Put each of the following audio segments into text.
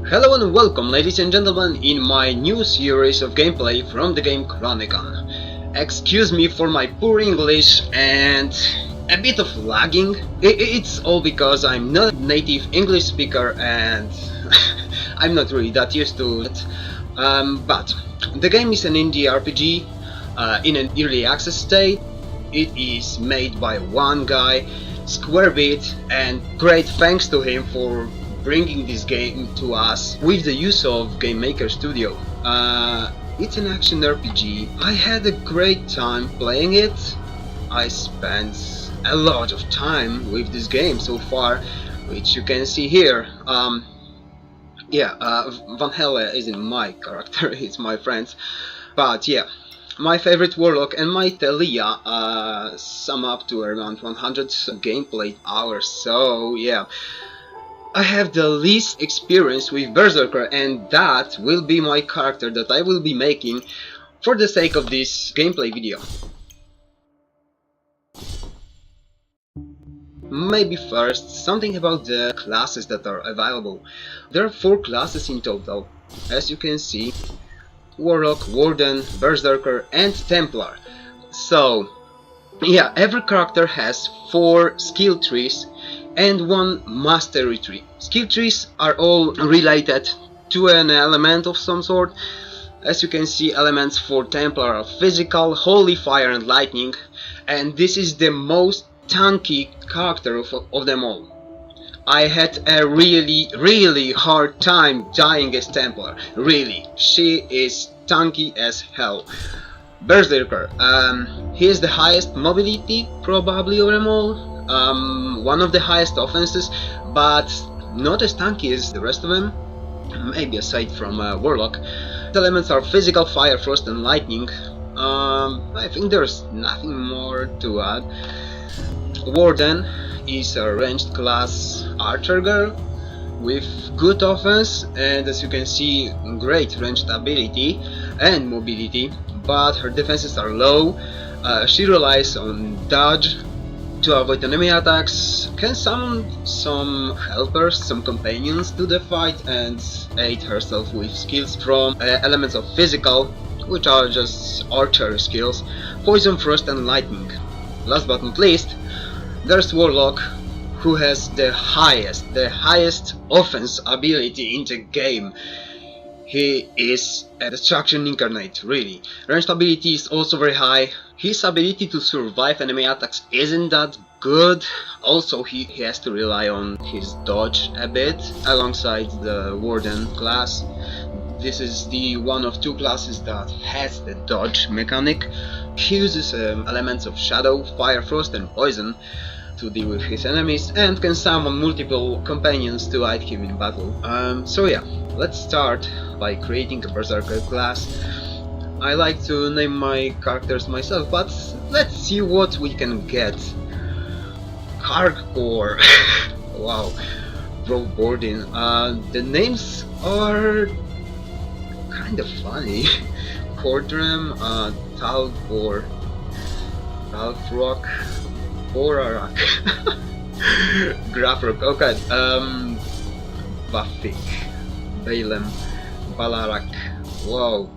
Hello and welcome, ladies and gentlemen, in my new series of gameplay from the game Chronicon. Excuse me for my poor English and a bit of lagging. It's all because I'm not a native English speaker and I'm not really that used to it. But the game is an indie RPG in an early access state. It is made by one guy, Squarebit, and great thanks to him for bringing this game to us with the use of Game Maker Studio. It's an action RPG. I had a great time playing it. I spent a lot of time with this game so far, which you can see here. Van Helle isn't my character, it's my friend. But yeah, my favorite Warlock and my Telia sum up to around 100 gameplay hours, so yeah. I have the least experience with Berserker, and that will be my character that I will be making for the sake of this gameplay video. Maybe first, something about the classes that are available. There are 4 classes in total, as you can see: Warlock, Warden, Berserker and Templar. So yeah, every character has 4 skill trees and 1 mastery tree. Skill trees are all related to an element of some sort. As you can see, elements for Templar are physical, holy, fire and lightning, and this is the most tanky character of them all. I had a really hard time dying as Templar, really. She is tanky as hell. Berserker, he is the highest mobility probably of them all. One of the highest offenses, but not as tanky as the rest of them, maybe aside from Warlock. The elements are physical, fire, frost and lightning. I think there's nothing more to add. Warden is a ranged class archer girl with good offense and, as you can see, great ranged ability and mobility, but her defenses are low. She relies on dodge to avoid enemy attacks, can summon some helpers, some companions to the fight, and aid herself with skills from elements of physical, which are just archer skills, poison, frost and lightning. Last but not least, there's Warlock, who has the highest offense ability in the game. He is a destruction incarnate, really. Ranged ability is also very high. His ability to survive enemy attacks isn't that good. Also, he has to rely on his dodge a bit, alongside the Warden class. This is the one of 2 classes that has the dodge mechanic. He uses elements of shadow, fire, frost and poison to deal with his enemies, and can summon multiple companions to aid him in battle. So yeah, let's start by creating a Berserker class. I like to name my characters myself, but let's see what we can get. Hardcore. Wow, bro boarding. The names are kind of funny. Cordram, Talbor, Talfrock, Borarak, Grafrock, okay, Bafik, Balaam, Balarak, wow,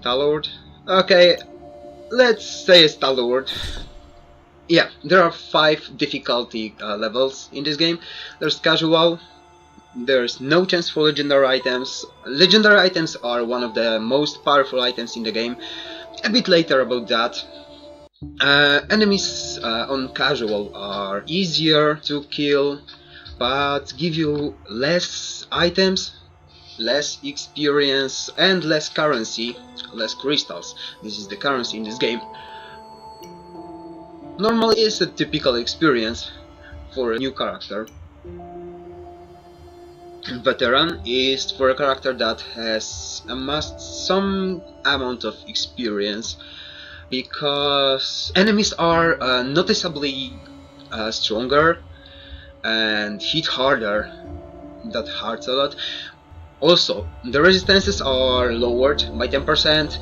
Talord, okay, let's say it's Talord. Yeah, there are 5 difficulty levels in this game. There's casual, there's no chance for legendary items. Legendary items are one of the most powerful items in the game. A bit later about that. Enemies on casual are easier to kill, but give you less items, less experience and less currency, less crystals. This is the currency in this game. Normally it's a typical experience for a new character. Veteran is for a character that has amassed some amount of experience, because enemies are noticeably stronger and hit harder. That hurts a lot. Also, the resistances are lowered by 10%,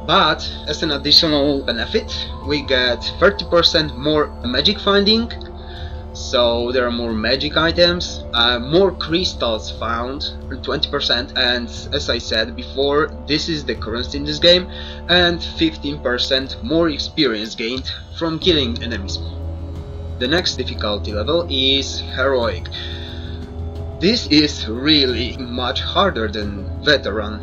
but as an additional benefit we get 30% more magic finding, So there are more magic items, more crystals found, 20%, and as I said before, this is the currency in this game, and 15% more experience gained from killing enemies. The next difficulty level is Heroic. This is really much harder than Veteran.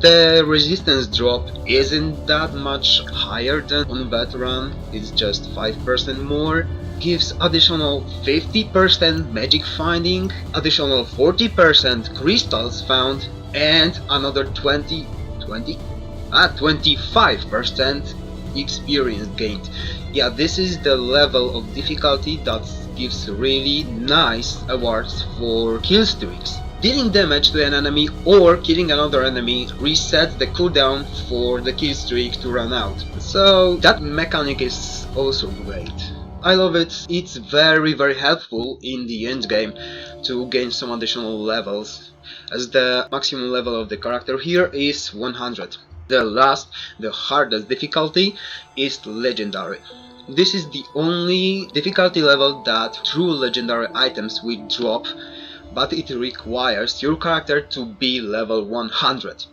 The resistance drop isn't that much higher than on Veteran, it's just 5% more. Gives additional 50% magic finding, additional 40% crystals found, and another 25% experience gained. Yeah, this is the level of difficulty that gives really nice awards for kill streaks. Dealing damage to an enemy or killing another enemy resets the cooldown for the kill streak to run out. So that mechanic is also great. I love it. It's very helpful in the end game to gain some additional levels, as the maximum level of the character here is 100. The hardest difficulty is Legendary. This is the only difficulty level that true legendary items will drop, but it requires your character to be level 100.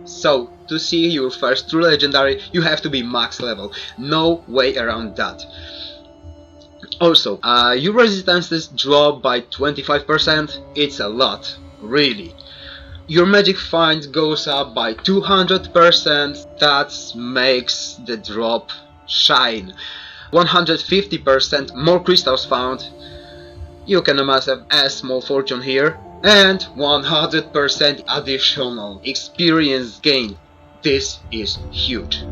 So, to see your first true legendary, you have to be max level. No way around that. Also, your resistances drop by 25%, it's a lot, really. Your magic find goes up by 200%, that makes the drop shine. 150% more crystals found, you can amass a small fortune here, and 100% additional experience gain. This is huge.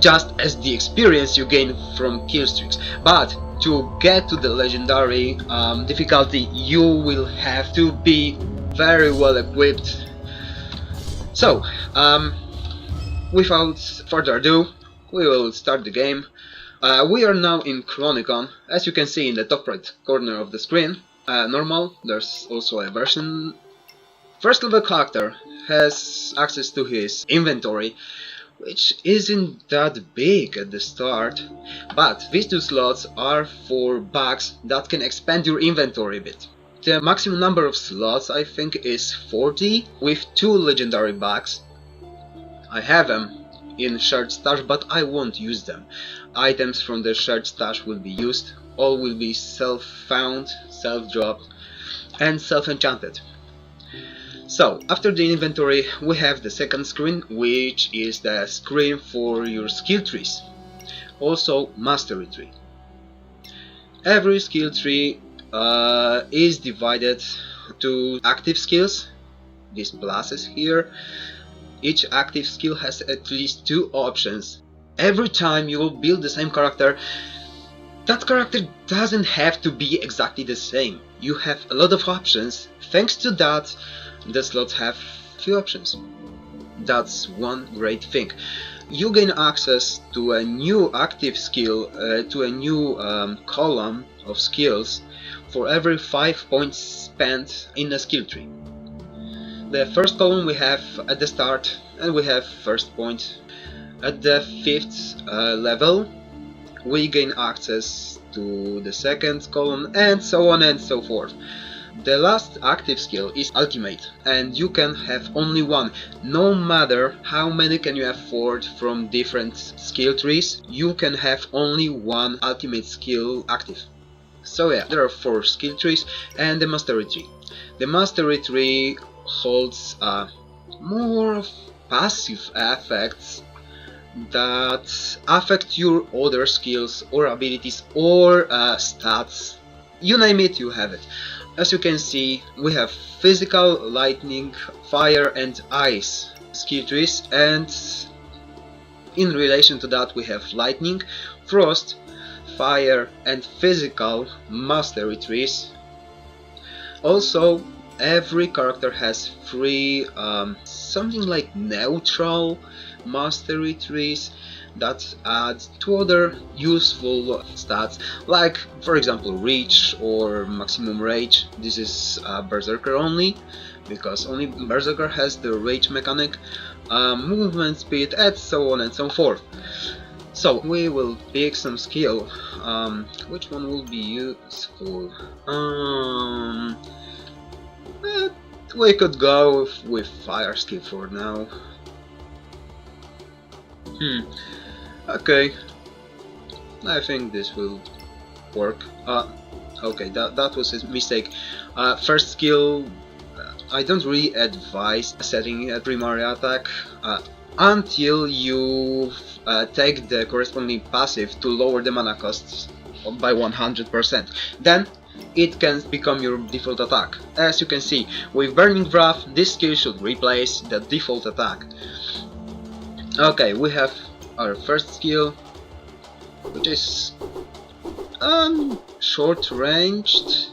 Just as the experience you gain from kill streaks, but to get to the legendary difficulty you will have to be very well equipped. So without further ado, we will start the game. We are now in Chronicon, as you can see in the top right corner of the screen. Normal, there's also a version. First level character has access to his inventory, which isn't that big at the start, but these two slots are for bags that can expand your inventory a bit. The maximum number of slots I think is 40, with 2 legendary bags. I have them in shared stash, but I won't use them. Items from the shared stash will be used, all will be self-found, self-dropped, and self-enchanted. So, after the inventory, we have the second screen, which is the screen for your skill trees. Also, mastery tree. Every skill tree is divided to active skills, these pluses here. Each active skill has at least 2 options. Every time you will build the same character, that character doesn't have to be exactly the same. You have a lot of options. Thanks to that, the slots have few options. That's one great thing. You gain access to a new active skill, to a new column of skills for every 5 points spent in a skill tree. The first column we have at the start, and we have first point. At the 5th level, we gain access to the second column, and so on and so forth. The last active skill is Ultimate, and you can have only one. No matter how many can you afford from different skill trees, you can have only one ultimate skill active. So yeah, there are 4 skill trees and the mastery tree. The mastery tree holds more of passive effects that affect your other skills or abilities or stats. You name it, you have it. As you can see, we have physical, lightning, fire and ice skill trees, and in relation to that we have lightning, frost, fire and physical mastery trees. Also, every character has 3 something like neutral mastery trees that add to other useful stats, like for example reach or maximum rage. This is berserker only, because only berserker has the rage mechanic, movement speed, and so on and so forth. So we will pick some skill. Which one will be useful? Eh, we could go with fire skill for now. Okay. I think this will work. Okay, that was a mistake. First skill, I don't really advise setting a primary attack until you take the corresponding passive to lower the mana costs by 100%. Then it can become your default attack. As you can see, with Burning Wrath, this skill should replace the default attack. Okay, we have our first skill, which is short ranged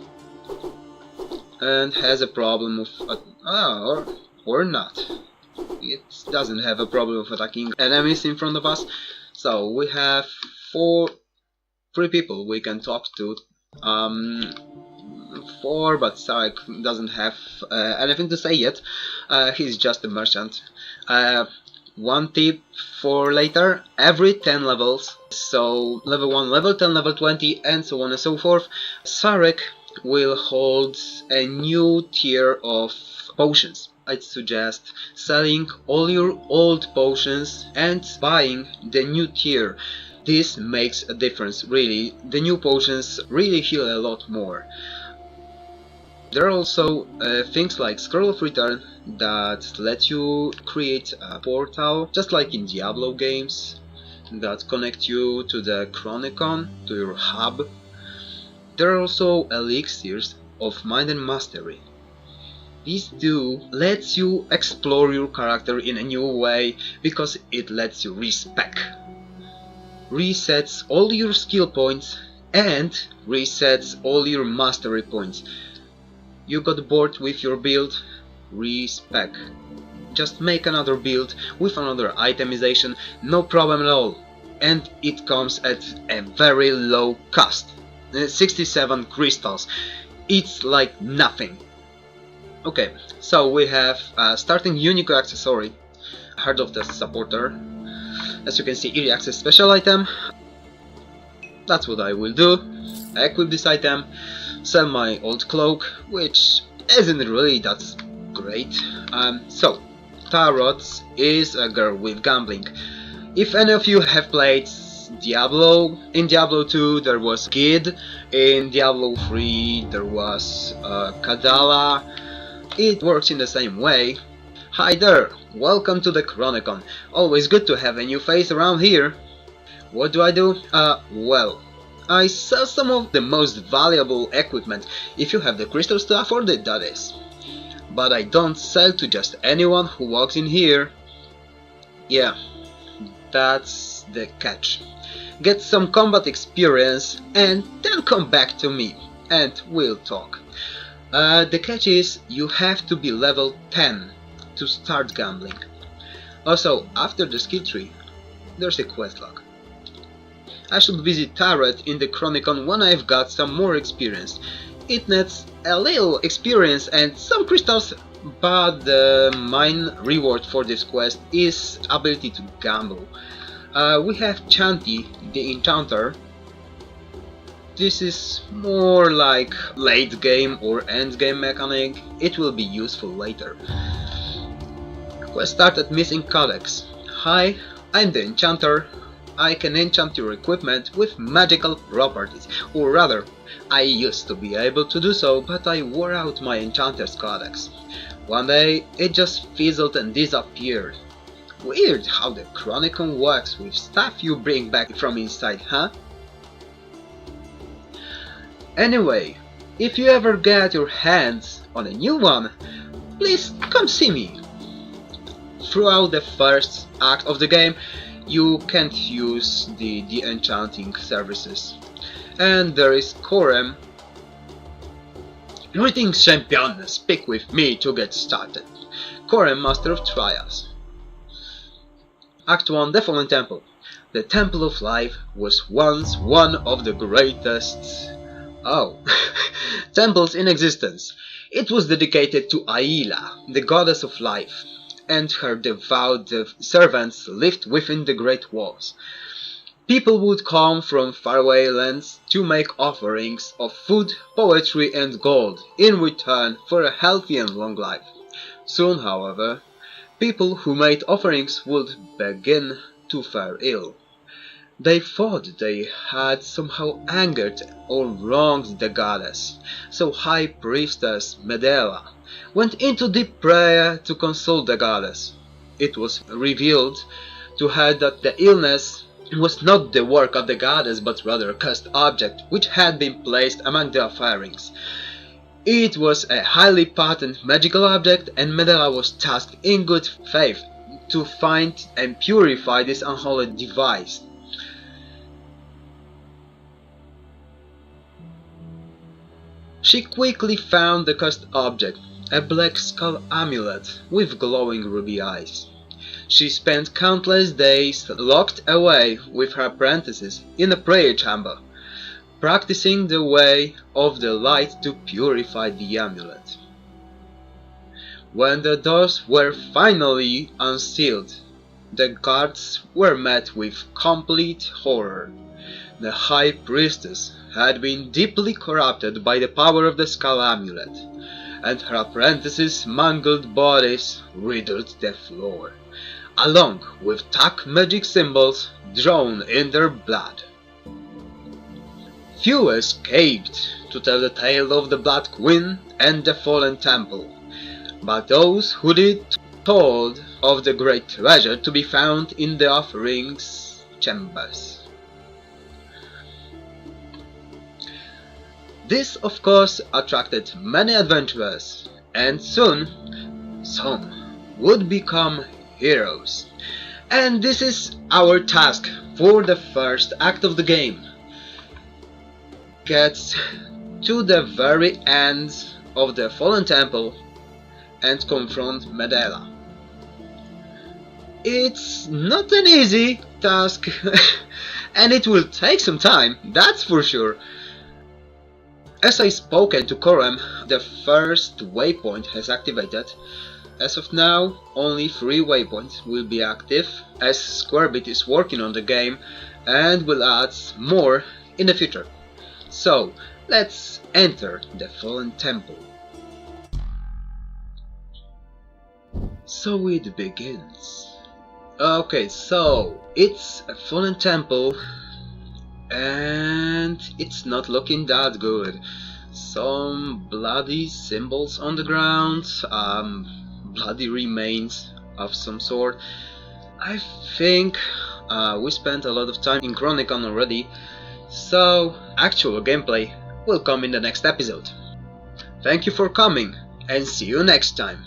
and has a problem of or not. It doesn't have a problem of attacking enemies in front of us. So we have three people we can talk to. Four, but Sarek doesn't have anything to say yet. He's just a merchant. One tip for later: every 10 levels, so level 1, level 10, level 20, and so on and so forth, Sarek will hold a new tier of potions. I'd suggest selling all your old potions and buying the new tier. This makes a difference, really. The new potions really heal a lot more. There are also things like Scroll of Return that let you create a portal, just like in Diablo games, that connect you to the Chronicon, to your hub. There are also elixirs of mind and mastery. These two lets you explore your character in a new way because it lets you respec. Resets all your skill points and resets all your mastery points. You got bored with your build? Respec. Just make another build with another itemization, no problem at all. And it comes at a very low cost. 67 crystals. It's like nothing. Okay, so we have starting unique accessory. Heart of the Supporter. As you can see, early access special item. That's what I will do. Equip this item. Sell my old cloak, which isn't really that great. So, Tarot is a girl with gambling. If any of you have played Diablo, in Diablo 2 there was Gid, in Diablo 3 there was Kadala. It works in the same way. Hi there, welcome to the Chronicon. Always good to have a new face around here. What do? Well, I sell some of the most valuable equipment, if you have the crystals to afford it, that is. But I don't sell to just anyone who walks in here. Yeah, that's the catch. Get some combat experience and then come back to me and we'll talk. The catch is you have to be level 10 to start gambling. Also, after the skill tree, there's a quest log. I should visit Tarot in the Chronicon when I've got some more experience. It nets a little experience and some crystals, but the main reward for this quest is ability to gamble. We have Chanty, the Enchanter. This is more like late game or end game mechanic. It will be useful later. Quest started Missing Codex. Hi, I'm the Enchanter. I can enchant your equipment with magical properties, or rather, I used to be able to do so, but I wore out my Enchanter's Codex. One day, it just fizzled and disappeared. Weird how the Chronicon works with stuff you bring back from inside, huh? Anyway, if you ever get your hands on a new one, please come see me. Throughout the first act of the game, you can't use the de-enchanting services. And there is Corem. Greetings, champion! Speak with me to get started. Corem, Master of Trials. Act 1, The Fallen Temple. The Temple of Life was once one of the greatest temples in existence. It was dedicated to Aila, the goddess of life, and her devout servants lived within the great walls. People would come from faraway lands to make offerings of food, poetry and gold in return for a healthy and long life. Soon, however, people who made offerings would begin to fare ill. They thought they had somehow angered or wronged the goddess, so High Priestess Medela went into deep prayer to console the goddess. It was revealed to her that the illness was not the work of the goddess but rather a cursed object which had been placed among the offerings. It was a highly potent magical object, and Medela was tasked in good faith to find and purify this unholy device. She quickly found the cursed object, a black skull amulet with glowing ruby eyes. She spent countless days locked away with her apprentices in a prayer chamber, practicing the way of the light to purify the amulet. When the doors were finally unsealed, the guards were met with complete horror. The High Priestess had been deeply corrupted by the power of the skull amulet, and her apprentices' mangled bodies riddled the floor, along with dark magic symbols drawn in their blood. Few escaped to tell the tale of the Blood Queen and the fallen temple, but those who did told of the great treasure to be found in the offerings chambers. This of course attracted many adventurers, and soon some would become heroes. And this is our task for the first act of the game. Get to the very end of the fallen temple and confront Medela. It's not an easy task and it will take some time, that's for sure. As I spoken to Korem, the first waypoint has activated. As of now, only 3 waypoints will be active, as Squarebit is working on the game and will add more in the future. So, let's enter the Fallen Temple. So it begins. Okay, so it's a Fallen Temple and it's not looking that good. Some bloody symbols on the ground, bloody remains of some sort. I think we spent a lot of time in Chronicon already, so actual gameplay will come in the next episode. Thank you for coming and see you next time.